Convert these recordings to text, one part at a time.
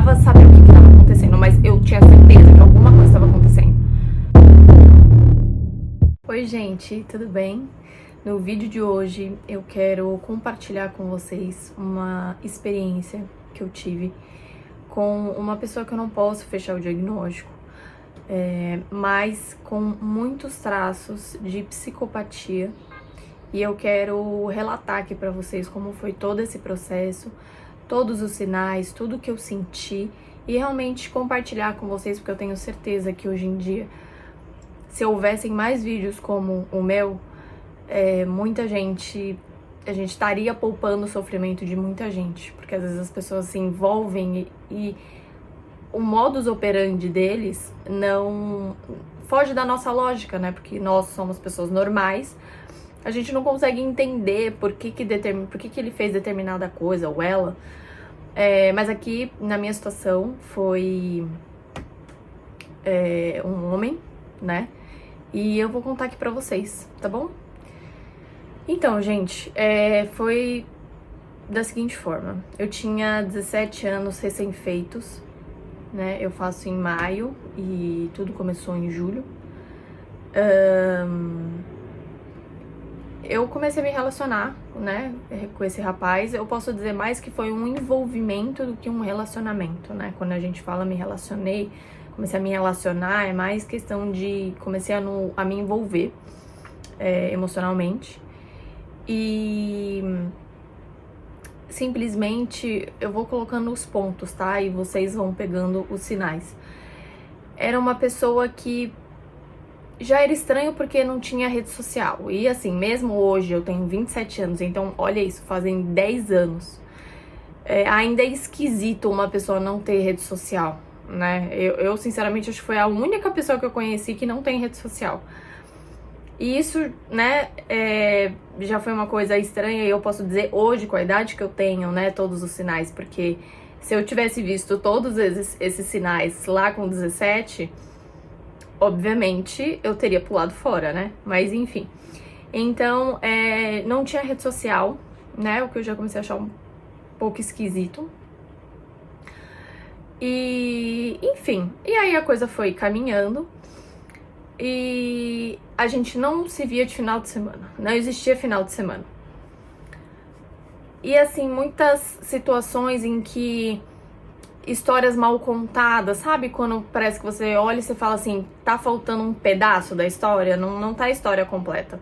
precisava saber o que estava acontecendo, mas eu tinha certeza que alguma coisa estava acontecendo. Oi, gente, tudo bem? No vídeo de hoje eu quero compartilhar com vocês uma experiência que eu tive com uma pessoa que eu não posso fechar o diagnóstico, mas com muitos traços de psicopatia. E eu quero relatar aqui pra vocês como foi todo esse processo, todos os sinais, tudo que eu senti e realmente compartilhar com vocês, porque eu tenho certeza que hoje em dia, se houvessem mais vídeos como o meu, muita gente, a gente estaria poupando o sofrimento de muita gente, porque às vezes as pessoas se envolvem e o modus operandi deles não foge da nossa lógica, né? Porque nós somos pessoas normais, a gente não consegue entender por que ele fez determinada coisa, ou ela. Mas aqui, na minha situação, foi um homem, né? E eu vou contar aqui pra vocês, tá bom? Então, gente, foi da seguinte forma. Eu tinha 17 anos recém-feitos, né? Eu faço em maio e tudo começou em julho. Eu comecei a me relacionar, né, com esse rapaz. Eu posso dizer mais que foi um envolvimento do que um relacionamento, né? Quando a gente fala me relacionei, comecei a me relacionar, é mais questão de comecei a me envolver emocionalmente. E simplesmente eu vou colocando os pontos, tá? E vocês vão pegando os sinais. Era uma pessoa que já era estranho porque não tinha rede social. E assim, mesmo hoje eu tenho 27 anos, então olha isso, fazem 10 anos. Ainda é esquisito uma pessoa não ter rede social, né? Eu sinceramente acho que foi a única pessoa que eu conheci que não tem rede social. E isso, né, já foi uma coisa estranha e eu posso dizer hoje, com a idade que eu tenho, né, todos os sinais, porque se eu tivesse visto todos esses sinais lá com 17, obviamente eu teria pulado fora, né, mas enfim. Então, não tinha rede social, né, o que eu já comecei a achar um pouco esquisito. E, enfim, e aí a coisa foi caminhando. E a gente não se via de final de semana, não existia final de semana. E assim, muitas situações em que histórias mal contadas, sabe? Quando parece que você olha e você fala assim, tá faltando um pedaço da história, não tá a história completa.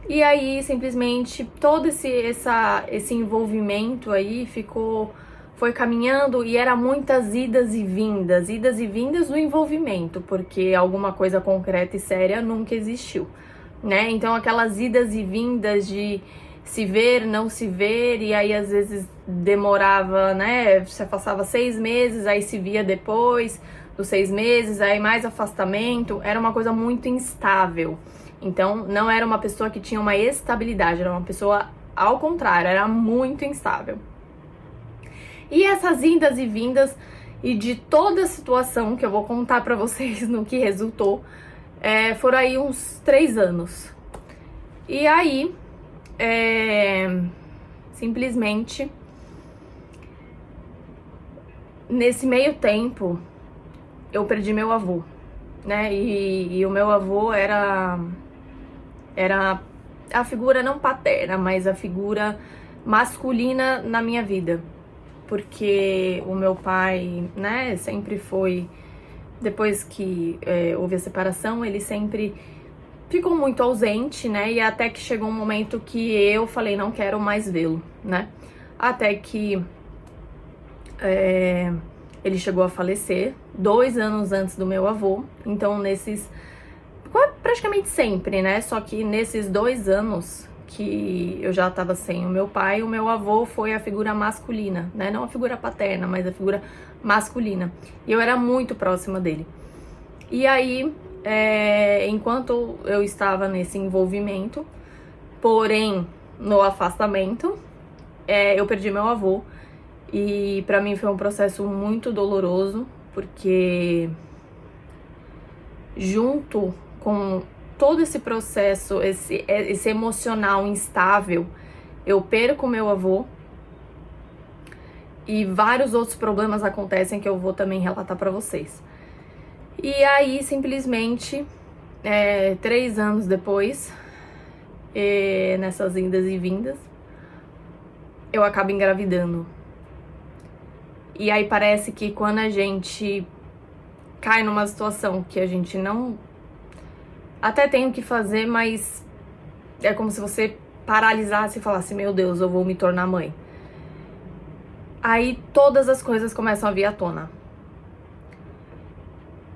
E aí, simplesmente, todo esse envolvimento aí foi caminhando e era muitas idas e vindas do envolvimento, porque alguma coisa concreta e séria nunca existiu, né? Então aquelas idas e vindas de se ver, não se ver, e aí às vezes demorava, né? Se afastava 6 meses, aí se via depois dos 6 meses, aí mais afastamento, era uma coisa muito instável. Então não era uma pessoa que tinha uma estabilidade, era uma pessoa ao contrário, era muito instável. E essas indas e vindas e de toda a situação que eu vou contar pra vocês no que resultou, foram aí uns 3 anos. E aí, simplesmente, nesse meio tempo, eu perdi meu avô, né? E o meu avô era a figura não paterna, mas a figura masculina na minha vida. Porque o meu pai, né, sempre foi, depois que houve a separação, ele sempre ficou muito ausente, né, e até que chegou um momento que eu falei, não quero mais vê-lo, né, até que ele chegou a falecer 2 anos antes do meu avô, então praticamente sempre, né, só que nesses 2 anos que eu já estava sem o meu avô foi a figura masculina, né? Não a figura paterna, mas a figura masculina. E eu era muito próxima dele. E aí, enquanto eu estava nesse envolvimento, porém no afastamento, eu perdi meu avô. E pra mim foi um processo muito doloroso, porque junto com todo esse processo, esse emocional instável, eu perco meu avô E vários outros problemas acontecem que eu vou também relatar pra vocês. E aí, simplesmente, 3 anos depois, nessas indas e vindas, eu acabo engravidando. E aí parece que quando a gente cai numa situação que a gente não... Até tem o que fazer, mas é como se você paralisasse e falasse, meu Deus, eu vou me tornar mãe. Aí todas as coisas começam a vir à tona.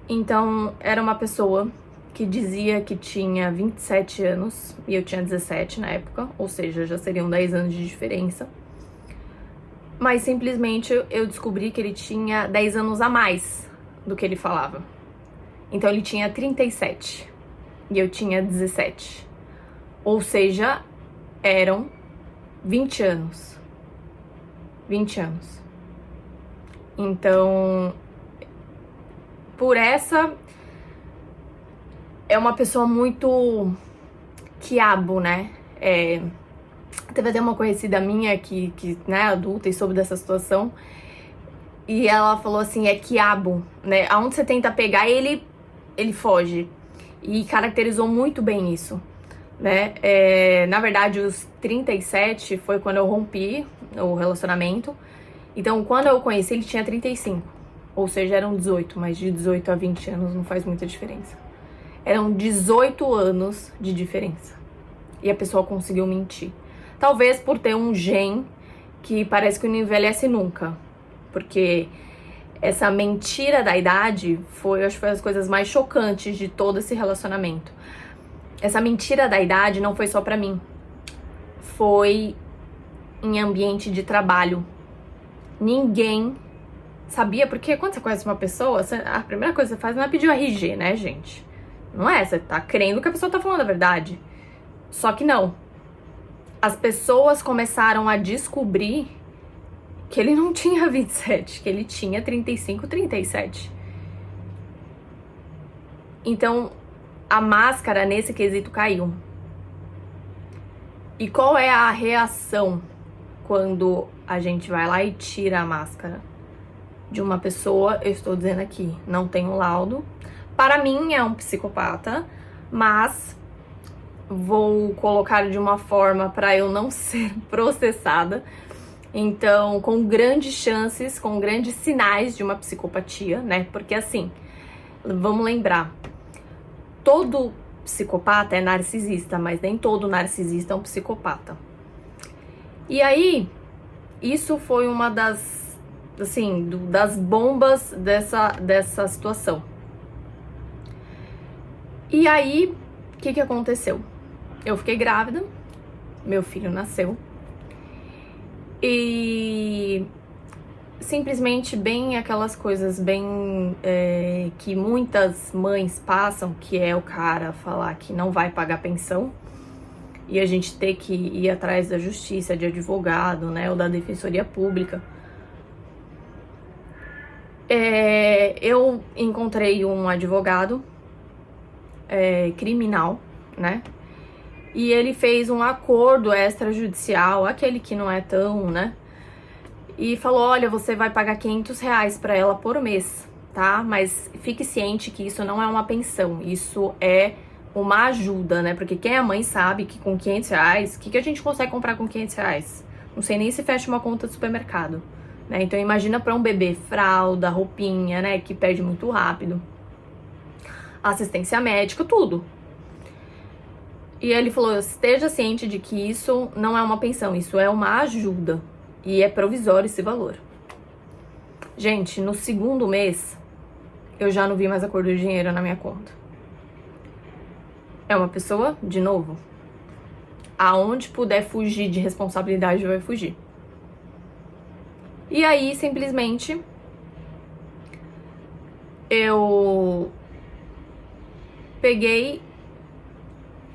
Então, era uma pessoa que dizia que tinha 27 anos e eu tinha 17 na época, ou seja, já seriam 10 anos de diferença. Mas simplesmente eu descobri que ele tinha 10 anos a mais do que ele falava. Então ele tinha 37 e eu tinha 17. Ou seja, eram 20 anos. 20 anos. Então, por essa, é uma pessoa muito quiabo, né? Teve até uma conhecida minha que né, adulta e soube dessa situação. E ela falou assim, é quiabo, né? Aonde você tenta pegar, ele foge. E caracterizou muito bem isso, né? Na verdade, os 37 foi quando eu rompi o relacionamento. Então, quando eu conheci, ele tinha 35. Ou seja, eram 18, mas de 18 a 20 anos não faz muita diferença. Eram 18 anos de diferença. E a pessoa conseguiu mentir. Talvez por ter um gen que parece que não envelhece nunca. Porque essa mentira da idade foi, acho que foi as coisas mais chocantes de todo esse relacionamento. Essa mentira da idade não foi só pra mim. Foi em ambiente de trabalho. Ninguém sabia, porque quando você conhece uma pessoa, a primeira coisa que você faz não é pedir o RG, né, gente? Não é, você tá crendo que a pessoa tá falando a verdade. Só que não. As pessoas começaram a descobrir que ele não tinha 27, que ele tinha 35, 37. Então, a máscara nesse quesito caiu. E qual é a reação quando a gente vai lá e tira a máscara de uma pessoa? Eu estou dizendo aqui, não tenho laudo. Para mim é um psicopata, mas vou colocar de uma forma para eu não ser processada. Então, com grandes chances, com grandes sinais de uma psicopatia, né? Porque assim, vamos lembrar, todo psicopata é narcisista, mas nem todo narcisista é um psicopata. E aí, isso foi uma das, assim, das bombas dessa situação. E aí, o que aconteceu? Eu fiquei grávida, meu filho nasceu. E simplesmente bem aquelas coisas bem que muitas mães passam, que é o cara falar que não vai pagar pensão e a gente ter que ir atrás da justiça, de advogado, né, ou da defensoria pública. Eu encontrei um advogado criminal, né? E ele fez um acordo extrajudicial, aquele que não é tão, né? E falou, olha, você vai pagar R$500 pra ela por mês, tá? Mas fique ciente que isso não é uma pensão, isso é uma ajuda, né? Porque quem é mãe sabe que com R$500, o que a gente consegue comprar com R$500? Não sei nem se fecha uma conta de supermercado, né? Então imagina pra um bebê, fralda, roupinha, né? Que perde muito rápido. Assistência médica, tudo. E ele falou, esteja ciente de que isso não é uma pensão, isso é uma ajuda. E é provisório esse valor. Gente, no segundo mês, eu já não vi mais a cor do dinheiro na minha conta. É uma pessoa, de novo, aonde puder fugir de responsabilidade, vai fugir. E aí, simplesmente, eu peguei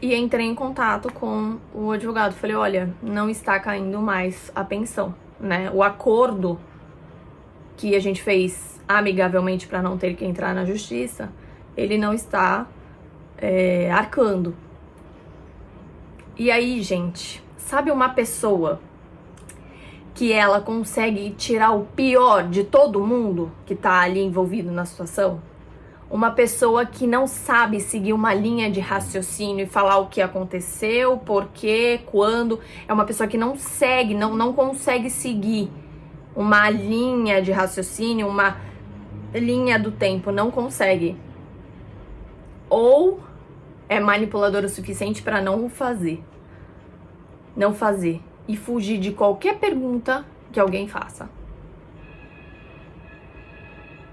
e entrei em contato com o advogado. Falei, olha, não está caindo mais a pensão, né? O acordo que a gente fez amigavelmente para não ter que entrar na justiça, ele não está arcando. E aí, gente, sabe uma pessoa que ela consegue tirar o pior de todo mundo que tá ali envolvido na situação. Uma pessoa que não sabe seguir uma linha de raciocínio e falar o que aconteceu, por quê, quando. É uma pessoa que não segue, não consegue seguir uma linha de raciocínio, uma linha do tempo, não consegue. Ou é manipulador o suficiente para não fazer. Não fazer. E fugir de qualquer pergunta que alguém faça.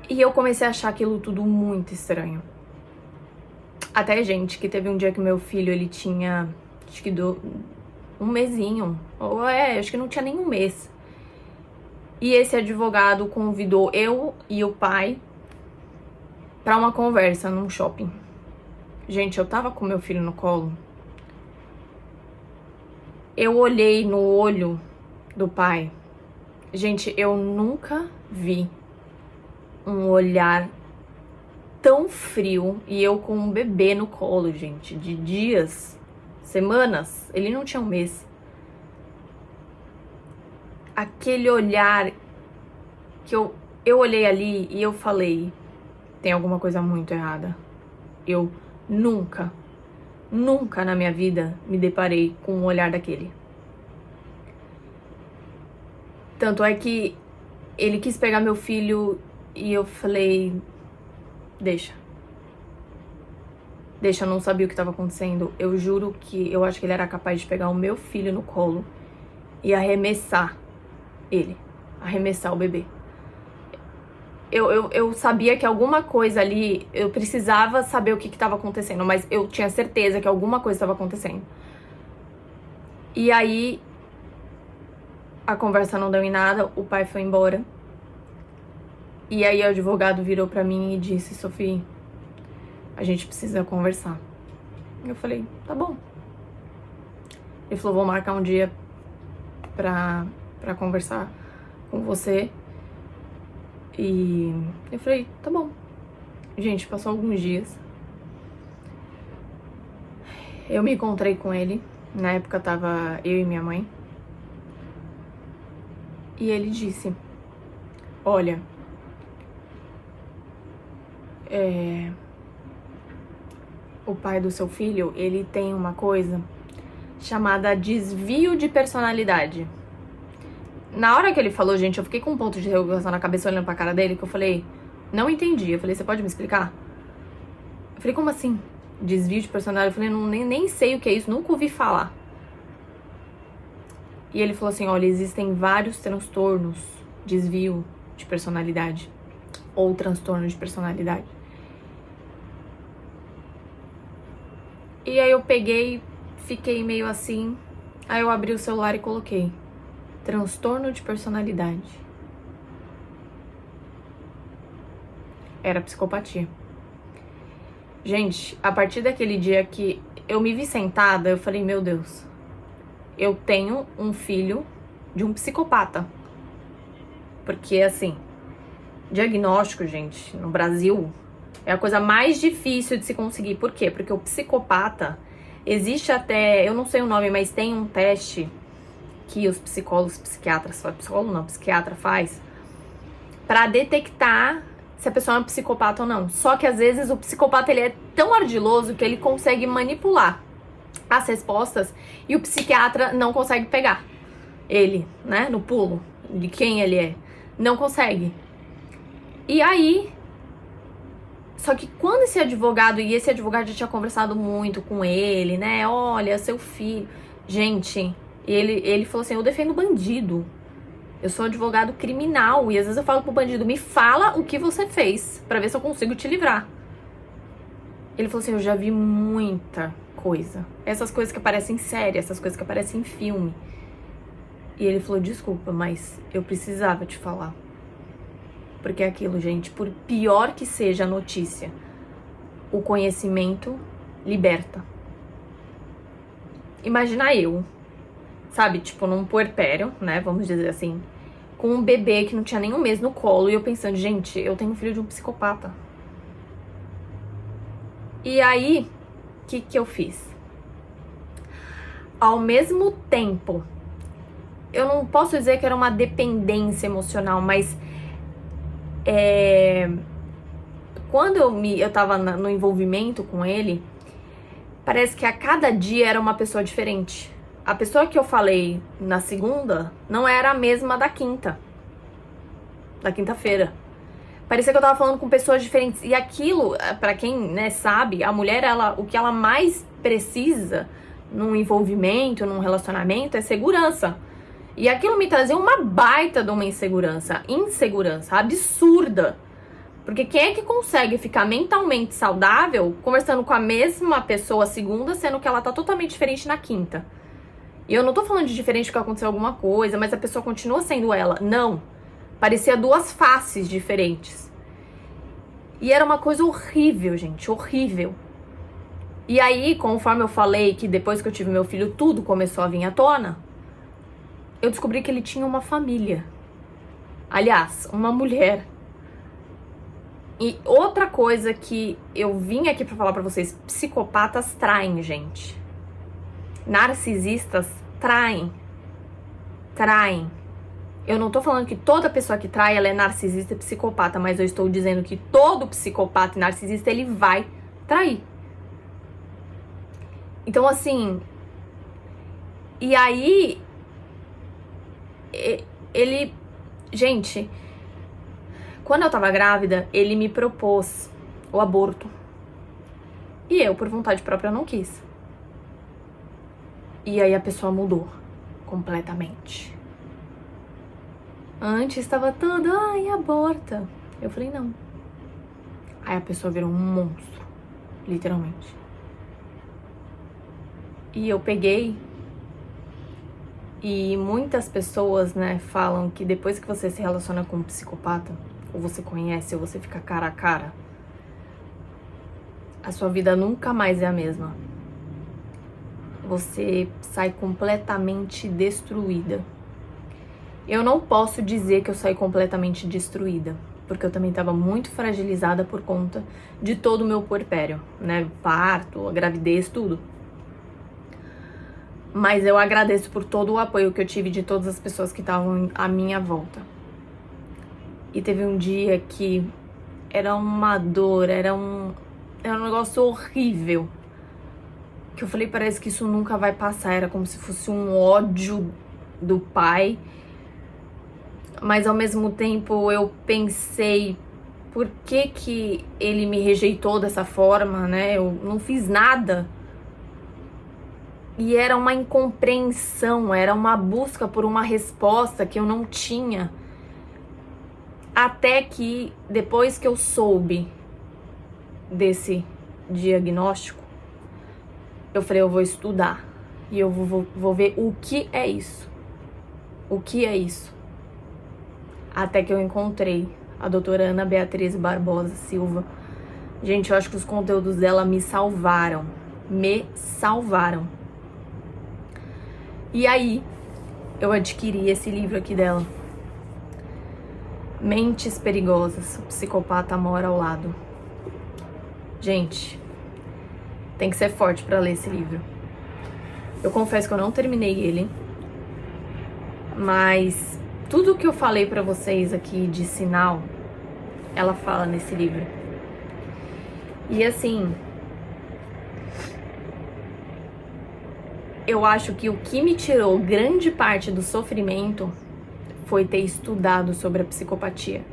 E eu comecei a achar aquilo tudo muito estranho. Até, gente, que teve um dia que meu filho, ele tinha, acho que um mesinho. Ou acho que não tinha nem um mês. E esse advogado convidou eu e o pai pra uma conversa num shopping. Gente, eu tava com meu filho no colo. Eu olhei no olho do pai. Gente, eu nunca vi um olhar tão frio e eu com um bebê no colo, gente, de dias, semanas, ele não tinha um mês. Aquele olhar que eu olhei ali e eu falei, tem alguma coisa muito errada. Eu nunca na minha vida me deparei com um olhar daquele. Tanto é que ele quis pegar meu filho e eu falei, deixa, eu não sabia o que estava acontecendo. Eu juro que eu acho que ele era capaz de pegar o meu filho no colo e arremessar ele, arremessar o bebê. Eu sabia que alguma coisa ali, eu precisava saber o que estava acontecendo, mas eu tinha certeza que alguma coisa estava acontecendo. E aí, a conversa não deu em nada, o pai foi embora. E aí o advogado virou pra mim e disse, Sophie, a gente precisa conversar. Eu falei, tá bom. Ele falou, vou marcar um dia pra conversar com você. E eu falei, tá bom. Gente, passou alguns dias. Eu me encontrei com ele. Na época tava eu e minha mãe. E ele disse, olha, o pai do seu filho, ele tem uma coisa chamada desvio de personalidade. Na hora que ele falou, gente, eu fiquei com um ponto de interrogação na cabeça olhando pra cara dele, que eu falei, não entendi. Eu falei, você pode me explicar? Eu falei, como assim? Desvio de personalidade? Eu falei, nem sei o que é isso, nunca ouvi falar. E ele falou assim, olha, existem vários transtornos, desvio de personalidade, ou transtorno de personalidade. E aí eu peguei, fiquei meio assim, aí eu abri o celular e coloquei transtorno de personalidade. Era psicopatia. Gente, a partir daquele dia que eu me vi sentada, eu falei, meu Deus, eu tenho um filho de um psicopata. Porque, assim, diagnóstico, gente, no Brasil, é a coisa mais difícil de se conseguir. Por quê? Porque o psicopata, existe até, eu não sei o nome, mas tem um teste que os psicólogos, psiquiatras, psicólogo não, psiquiatra faz, pra detectar se a pessoa é um psicopata ou não. Só que às vezes o psicopata, ele é tão ardiloso que ele consegue manipular as respostas e o psiquiatra não consegue pegar ele, né, no pulo de quem ele é. Não consegue. E aí, só que quando esse advogado já tinha conversado muito com ele, né, olha, seu filho, gente, ele falou assim, eu defendo bandido. Eu sou advogado criminal e às vezes eu falo pro bandido, me fala o que você fez pra ver se eu consigo te livrar. Ele falou assim, eu já vi muita coisa. Essas coisas que aparecem em série, essas coisas que aparecem em filme. E ele falou, desculpa, mas eu precisava te falar. Porque é aquilo, gente, por pior que seja a notícia, o conhecimento liberta. Imagina eu, sabe, tipo, num puerpério, né, vamos dizer assim, com um bebê que não tinha nem um mês no colo, e eu pensando, gente, eu tenho um filho de um psicopata. E aí, o que eu fiz? Ao mesmo tempo, eu não posso dizer que era uma dependência emocional, mas quando eu tava no envolvimento com ele, parece que a cada dia era uma pessoa diferente. A pessoa que eu falei na segunda não era a mesma da quinta-feira. Parecia que eu tava falando com pessoas diferentes. E aquilo, pra quem, né, sabe, a mulher, o que ela mais precisa num envolvimento, num relacionamento, é segurança. E aquilo me trazia uma baita de uma insegurança absurda. Porque quem é que consegue ficar mentalmente saudável conversando com a mesma pessoa segunda, sendo que ela tá totalmente diferente na quinta? E eu não tô falando de diferente porque aconteceu alguma coisa, mas a pessoa continua sendo ela. Não. Parecia duas faces diferentes. E era uma coisa horrível, gente. Horrível. E aí, conforme eu falei que depois que eu tive meu filho, tudo começou a vir à tona, eu descobri que ele tinha uma família. Aliás, uma mulher. E outra coisa que eu vim aqui pra falar pra vocês, psicopatas traem, gente. Narcisistas traem. Traem. Eu não tô falando que toda pessoa que trai, ela é narcisista e psicopata, mas eu estou dizendo que todo psicopata e narcisista, ele vai trair. Então, assim... E aí... Ele... Gente... Quando eu tava grávida, ele me propôs o aborto. E eu, por vontade própria, não quis. E aí a pessoa mudou completamente. Antes estava tudo, ai, aborta. Eu falei, não. Aí a pessoa virou um monstro, literalmente. E eu peguei. E muitas pessoas, né, falam que depois que você se relaciona com um psicopata, ou você conhece, ou você fica cara a cara, a sua vida nunca mais é a mesma. Você sai completamente destruída. Eu não posso dizer que eu saí completamente destruída, porque eu também estava muito fragilizada por conta de todo o meu puerpério, né? Parto, a gravidez, tudo. Mas eu agradeço por todo o apoio que eu tive de todas as pessoas que estavam à minha volta. E teve um dia que era uma dor, era um negócio horrível. Que eu falei, parece que isso nunca vai passar. Era como se fosse um ódio do pai. Mas ao mesmo tempo eu pensei, por que ele me rejeitou dessa forma, né? Eu não fiz nada. E era uma incompreensão, era uma busca por uma resposta que eu não tinha. Até que, depois que eu soube desse diagnóstico, eu falei, eu vou estudar. E eu vou ver o que é isso. O que é isso? Até que eu encontrei a doutora Ana Beatriz Barbosa Silva. Gente, eu acho que os conteúdos dela me salvaram. Me salvaram. E aí, eu adquiri esse livro aqui dela. Mentes Perigosas, o Psicopata Mora ao Lado. Gente, tem que ser forte pra ler esse livro. Eu confesso que eu não terminei ele, mas tudo que eu falei pra vocês aqui de sinal, ela fala nesse livro. E assim, eu acho que o que me tirou grande parte do sofrimento foi ter estudado sobre a psicopatia.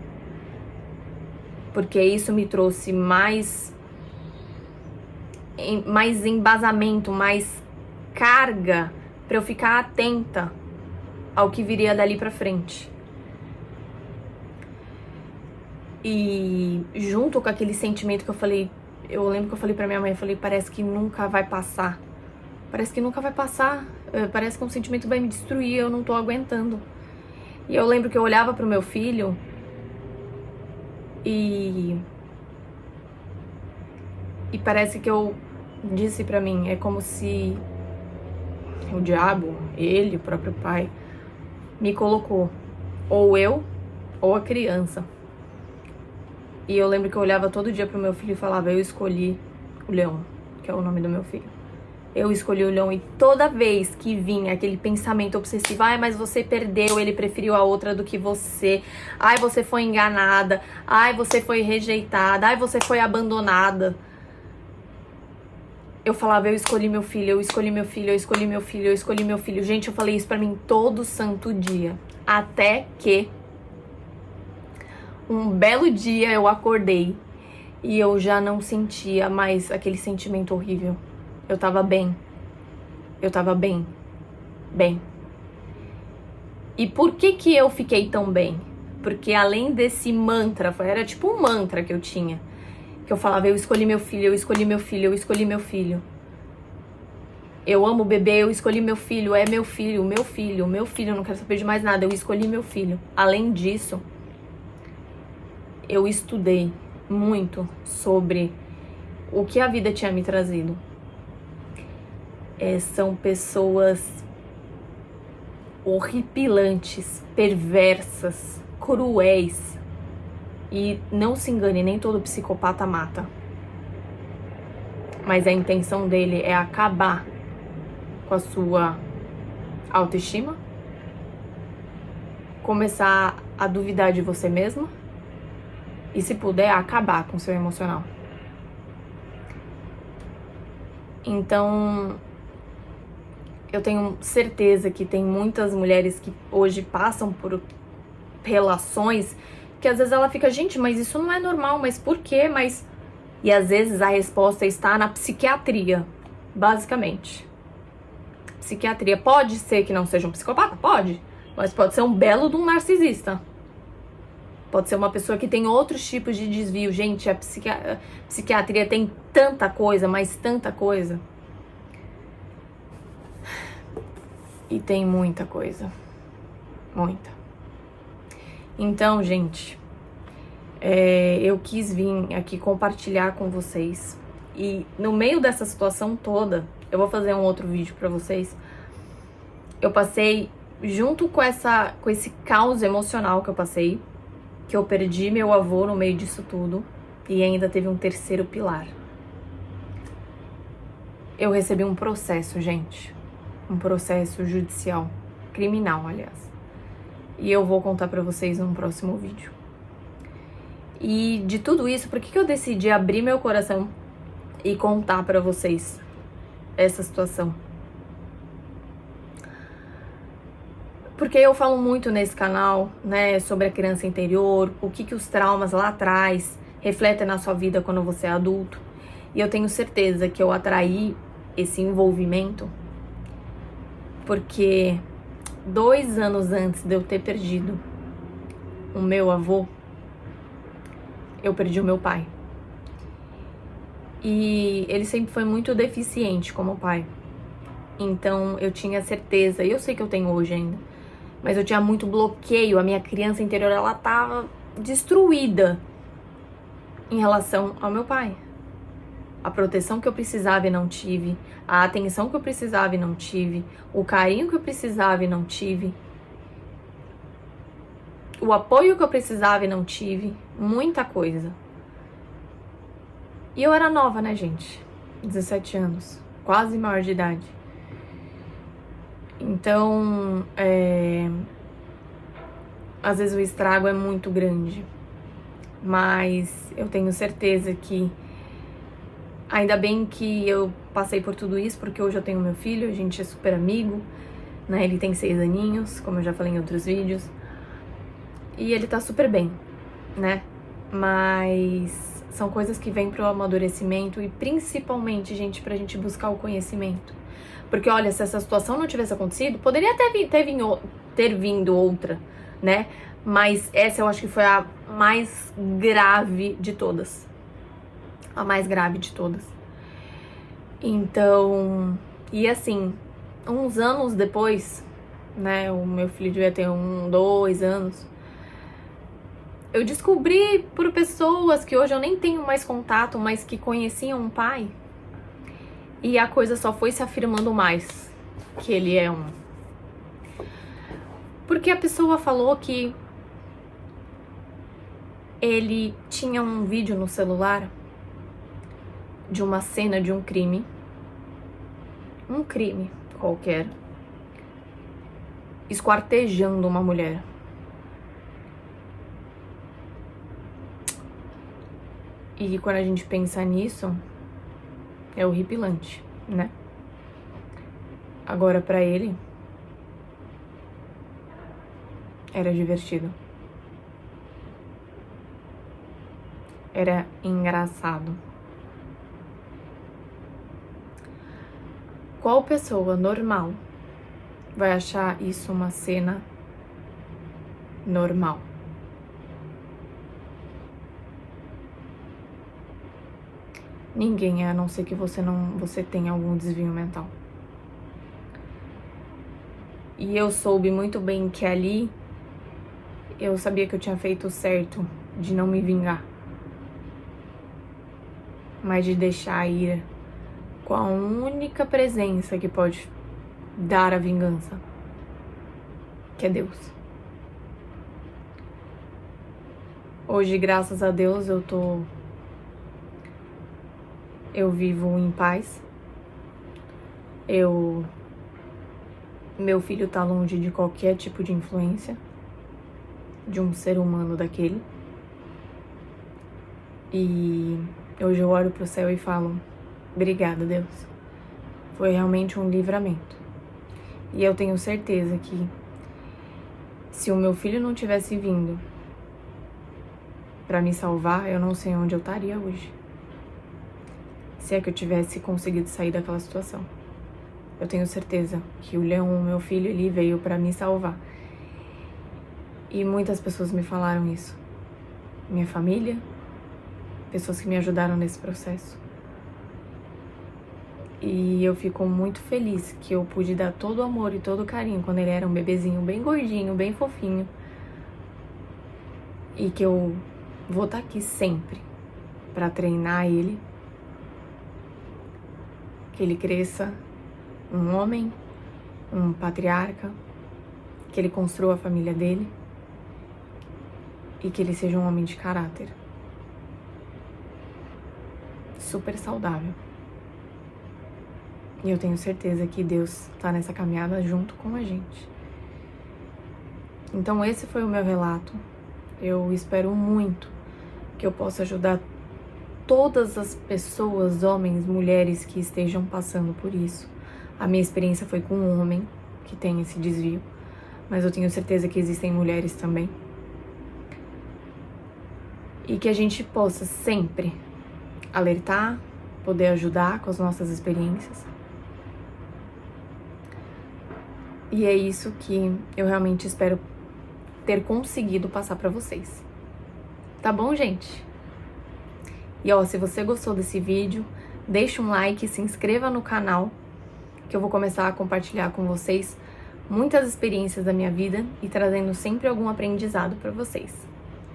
Porque isso me trouxe mais embasamento, mais carga pra eu ficar atenta ao que viria dali pra frente. E junto com aquele sentimento que eu falei, eu lembro que eu falei pra minha mãe, eu falei, parece que nunca vai passar. Parece que nunca vai passar. Parece que um sentimento vai me destruir, eu não tô aguentando. E eu lembro que eu olhava pro meu filho e parece que eu disse pra mim, é como se o diabo, ele, o próprio pai, me colocou, ou eu, ou a criança. E eu lembro que eu olhava todo dia pro meu filho e falava, eu escolhi o Leão, que é o nome do meu filho. Eu escolhi o Leon, e toda vez que vinha aquele pensamento obsessivo, ai, mas você perdeu, ele preferiu a outra do que você, ai, você foi enganada, ai, você foi rejeitada, ai, você foi abandonada. Eu falava, eu escolhi meu filho, eu escolhi meu filho, eu escolhi meu filho, eu escolhi meu filho. Gente, eu falei isso pra mim todo santo dia. Até que um belo dia eu acordei e eu já não sentia mais aquele sentimento horrível. Eu tava bem. Eu tava bem. Bem. E por que eu fiquei tão bem? Porque além desse mantra, era tipo um mantra que eu tinha. Que eu falava, eu escolhi meu filho, eu escolhi meu filho, eu escolhi meu filho. Eu amo o bebê, eu escolhi meu filho, é meu filho, meu filho, meu filho, não quero saber de mais nada, eu escolhi meu filho. Além disso, eu estudei muito sobre o que a vida tinha me trazido. São pessoas horripilantes, perversas, cruéis. E não se engane, nem todo psicopata mata. Mas a intenção dele é acabar com a sua autoestima, começar a duvidar de você mesma e, se puder, acabar com o seu emocional. Então, eu tenho certeza que tem muitas mulheres que hoje passam por relações que às vezes ela fica, gente, mas isso não é normal, mas por quê? E às vezes a resposta está na psiquiatria, basicamente. Psiquiatria pode ser que não seja um psicopata? Pode. Mas pode ser um belo de um narcisista. Pode ser uma pessoa que tem outros tipos de desvio. Gente, a psiquiatria tem tanta coisa, mas tanta coisa. E tem muita coisa. Muita. Então, gente, eu quis vir aqui compartilhar com vocês. E no meio dessa situação toda, eu vou fazer um outro vídeo pra vocês. Eu passei, junto com esse caos emocional que eu passei, que eu perdi meu avô no meio disso tudo, e ainda teve um terceiro pilar. Eu recebi um processo, gente. Um processo judicial. Criminal, aliás. E eu vou contar pra vocês num próximo vídeo. E de tudo isso, por que eu decidi abrir meu coração e contar pra vocês essa situação? Porque eu falo muito nesse canal, né, sobre a criança interior, o que os traumas lá atrás refletem na sua vida quando você é adulto. E eu tenho certeza que eu atraí esse envolvimento porque 2 anos antes de eu ter perdido o meu avô, eu perdi o meu pai. E ele sempre foi muito deficiente como pai. Então eu tinha certeza, e eu sei que eu tenho hoje ainda, mas eu tinha muito bloqueio, a minha criança interior, ela tava destruída em relação ao meu pai. A proteção que eu precisava e não tive, a atenção que eu precisava e não tive, o carinho que eu precisava e não tive, o apoio que eu precisava e não tive, muita coisa. E eu era nova, né, gente? 17 anos, quase maior de idade. Então, às vezes o estrago é muito grande, mas eu tenho certeza que ainda bem que eu passei por tudo isso, porque hoje eu tenho meu filho, a gente é super amigo, né? Ele tem 6 aninhos, como eu já falei em outros vídeos, e ele tá super bem, né? Mas são coisas que vêm pro amadurecimento e principalmente, gente, pra gente buscar o conhecimento. Porque, olha, se essa situação não tivesse acontecido, poderia ter vindo outra, né? Mas essa eu acho que foi a mais grave de todas. A mais grave de todas. Então, e assim, uns anos depois, né, o meu filho devia ter 2 anos, eu descobri por pessoas que hoje eu nem tenho mais contato, mas que conheciam um pai, e a coisa só foi se afirmando mais, que ele é um. Porque a pessoa falou que ele tinha um vídeo no celular de uma cena de um crime um crime qualquer, esquartejando uma mulher. E quando a gente pensa nisso, é horripilante, né? Agora, pra ele, era divertido. Era engraçado. Qual pessoa normal vai achar isso uma cena normal? Ninguém, a não ser que você tenha algum desvio mental. E eu soube muito bem que ali eu sabia que eu tinha feito o certo de não me vingar, mas de deixar ir com a única presença que pode dar a vingança, que é Deus. Hoje, graças a Deus, eu vivo em paz. Meu filho tá longe de qualquer tipo de influência de um ser humano daquele. E hoje eu olho pro céu e falo: obrigada, Deus. Foi realmente um livramento. E eu tenho certeza que se o meu filho não tivesse vindo pra me salvar, eu não sei onde eu estaria hoje. Se é que eu tivesse conseguido sair daquela situação. Eu tenho certeza que o Leon, meu filho, ele veio pra me salvar. E muitas pessoas me falaram isso. Minha família, pessoas que me ajudaram nesse processo. E eu fico muito feliz que eu pude dar todo o amor e todo o carinho quando ele era um bebezinho bem gordinho, bem fofinho. E que eu vou estar aqui sempre pra treinar ele. Que ele cresça um homem, um patriarca, que ele construa a família dele e que ele seja um homem de caráter. Super saudável. E eu tenho certeza que Deus tá nessa caminhada junto com a gente. Então esse foi o meu relato. Eu espero muito que eu possa ajudar todas as pessoas, homens, mulheres que estejam passando por isso. A minha experiência foi com um homem que tem esse desvio, mas eu tenho certeza que existem mulheres também. E que a gente possa sempre alertar, poder ajudar com as nossas experiências. E é isso que eu realmente espero ter conseguido passar pra vocês. Tá bom, gente? E ó, se você gostou desse vídeo, deixa um like, se inscreva no canal, que eu vou começar a compartilhar com vocês muitas experiências da minha vida e trazendo sempre algum aprendizado pra vocês.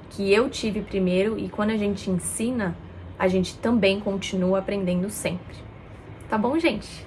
Que eu tive primeiro e quando a gente ensina, a gente também continua aprendendo sempre. Tá bom, gente?